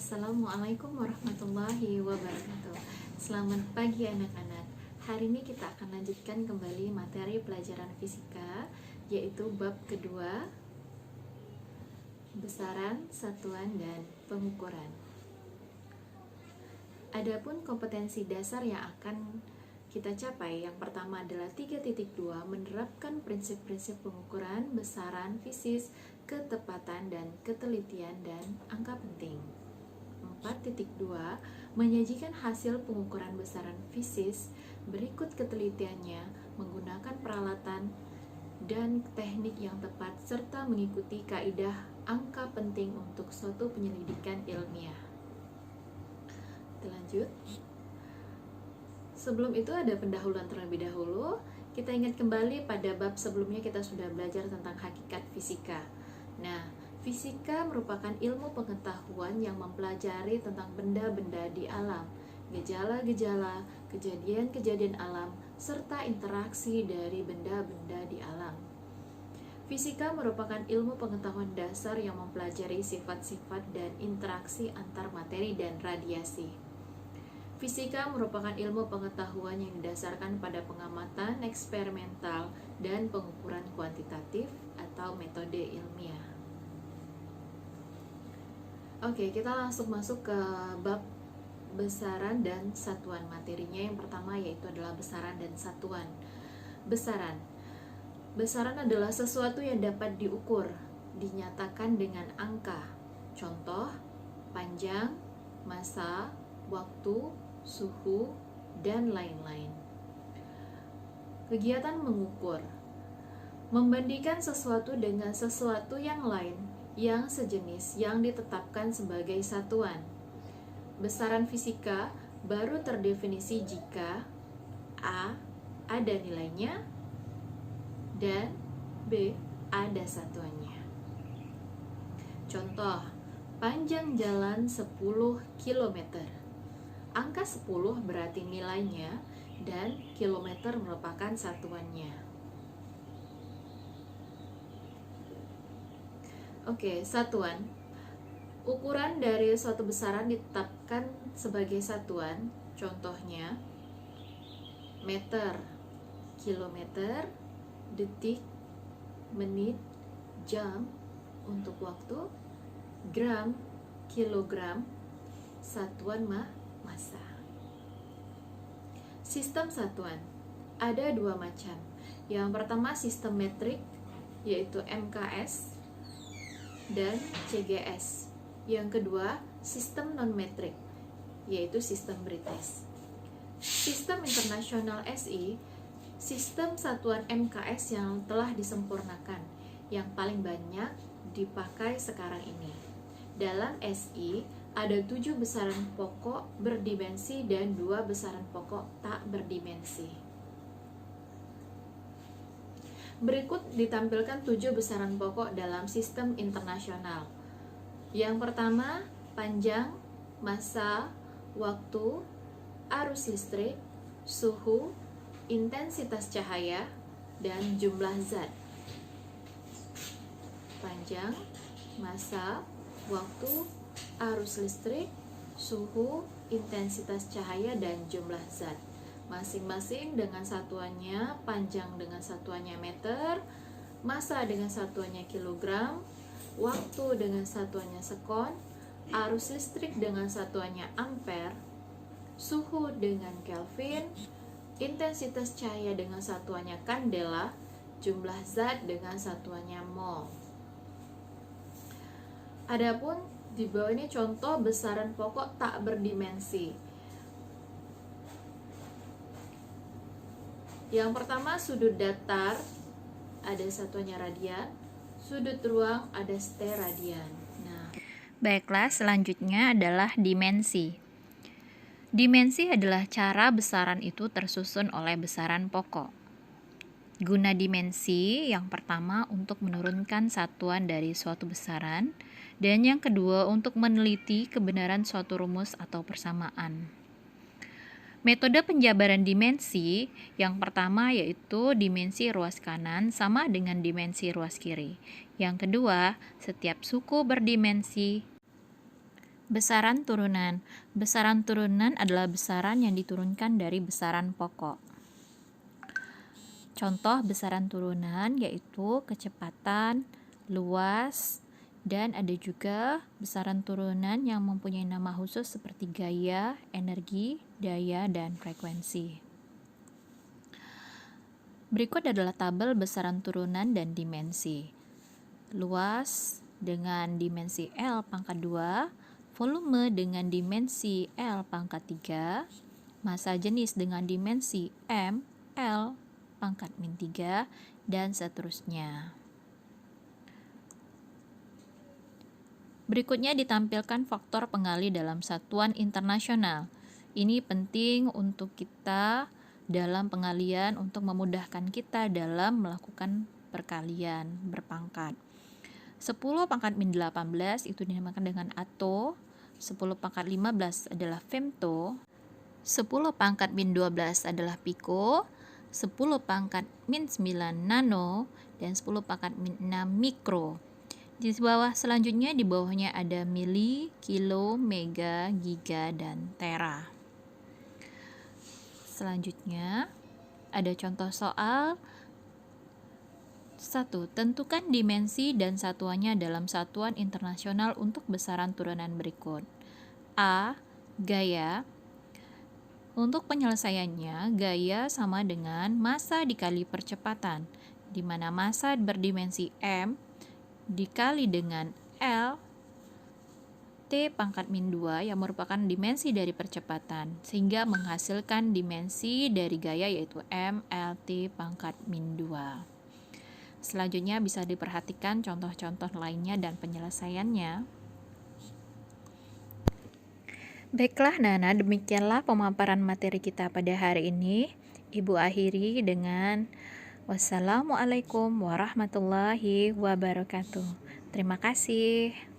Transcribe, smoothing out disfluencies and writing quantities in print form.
Assalamualaikum warahmatullahi wabarakatuh. Selamat pagi anak-anak. Hari ini kita akan lanjutkan kembali materi pelajaran fisika, yaitu bab kedua, besaran, satuan, dan pengukuran. Adapun kompetensi dasar yang akan kita capai, yang pertama adalah 3.2, menerapkan prinsip-prinsip pengukuran, besaran, fisis, ketepatan, dan ketelitian, dan angka penting. 4.2, menyajikan hasil pengukuran besaran fisis berikut ketelitiannya menggunakan peralatan dan teknik yang tepat serta mengikuti kaidah angka penting untuk suatu penyelidikan ilmiah. Kita lanjut. Sebelum itu ada pendahuluan terlebih dahulu. Kita ingat kembali pada bab sebelumnya kita sudah belajar tentang hakikat fisika. Nah, fisika merupakan ilmu pengetahuan yang mempelajari tentang benda-benda di alam, gejala-gejala, kejadian-kejadian alam, serta interaksi dari benda-benda di alam. Fisika merupakan ilmu pengetahuan dasar yang mempelajari sifat-sifat dan interaksi antar materi dan radiasi. Fisika merupakan ilmu pengetahuan yang didasarkan pada pengamatan eksperimental dan pengukuran kuantitatif atau metode ilmiah. Oke, kita langsung masuk ke bab besaran dan satuan. Materinya yang pertama yaitu adalah besaran dan satuan. Besaran. Besaran adalah sesuatu yang dapat diukur, dinyatakan dengan angka. Contoh, panjang, massa, waktu, suhu, dan lain-lain. Kegiatan mengukur. Membandingkan sesuatu dengan sesuatu yang lain yang sejenis yang ditetapkan sebagai satuan. Besaran fisika baru terdefinisi jika A. ada nilainya dan B. ada satuannya. Contoh, panjang jalan 10 km. Angka 10 berarti nilainya dan kilometer merupakan satuannya. Oke, satuan. Ukuran dari suatu besaran ditetapkan sebagai satuan. Contohnya, meter, kilometer, detik, menit, jam untuk waktu, gram, kilogram, satuan massa. Sistem satuan. Ada dua macam. Yang pertama sistem metrik, yaitu MKS, dan CGS. Yang kedua, sistem non-metrik, yaitu sistem British. Sistem internasional SI, sistem satuan MKS yang telah disempurnakan, yang paling banyak dipakai sekarang ini. Dalam SI, ada 7 besaran pokok berdimensi dan 2 besaran pokok tak berdimensi. Berikut ditampilkan 7 besaran pokok dalam sistem internasional. Yang pertama, panjang, massa, waktu, arus listrik, suhu, intensitas cahaya, dan jumlah zat. Panjang, massa, waktu, arus listrik, suhu, intensitas cahaya, dan jumlah zat. Masing-masing dengan satuannya, panjang dengan satuannya meter, massa dengan satuannya kilogram, waktu dengan satuannya sekon, arus listrik dengan satuannya ampere, suhu dengan Kelvin, intensitas cahaya dengan satuannya kandela, jumlah zat dengan satuannya mol. Adapun di bawah ini contoh besaran pokok tak berdimensi. Yang pertama, sudut datar ada satuannya radian, sudut ruang ada steradian. Nah, baiklah, selanjutnya adalah dimensi. Dimensi adalah cara besaran itu tersusun oleh besaran pokok. Guna dimensi, yang pertama untuk menurunkan satuan dari suatu besaran, dan yang kedua untuk meneliti kebenaran suatu rumus atau persamaan. Metode penjabaran dimensi yang pertama yaitu dimensi ruas kanan sama dengan dimensi ruas kiri. Yang kedua, setiap suku berdimensi Besaran turunan. Besaran turunan adalah besaran yang diturunkan dari besaran pokok. Contoh besaran turunan yaitu kecepatan, luas, dan ada juga besaran turunan yang mempunyai nama khusus seperti gaya, energi, daya, dan frekuensi. Berikut adalah tabel besaran turunan dan dimensi. Luas dengan dimensi L pangkat 2, volume dengan dimensi L pangkat 3, massa jenis dengan dimensi M, L pangkat min 3, dan seterusnya. Berikutnya ditampilkan faktor pengali dalam satuan internasional. Ini penting untuk kita dalam pengalian untuk memudahkan kita dalam melakukan perkalian berpangkat. 10 pangkat min 18 itu dinamakan dengan atto, 10 pangkat 15 adalah femto, 10 pangkat min 12 adalah pico, 10 pangkat min 9 nano, dan 10 pangkat min 6 mikro. Di bawah selanjutnya, di bawahnya ada mili, kilo, mega, giga, dan tera. Selanjutnya, ada contoh soal. 1. Tentukan dimensi dan satuannya dalam satuan internasional untuk besaran turunan berikut. A. Gaya. Untuk penyelesaiannya, gaya sama dengan massa dikali percepatan, di mana massa berdimensi M dikali dengan L T pangkat min 2 yang merupakan dimensi dari percepatan, sehingga menghasilkan dimensi dari gaya yaitu M L T pangkat min 2. Selanjutnya bisa diperhatikan contoh-contoh lainnya dan penyelesaiannya. Baiklah Nana, demikianlah pemaparan materi kita pada hari ini. Ibu akhiri dengan wassalamualaikum warahmatullahi wabarakatuh. Terima kasih.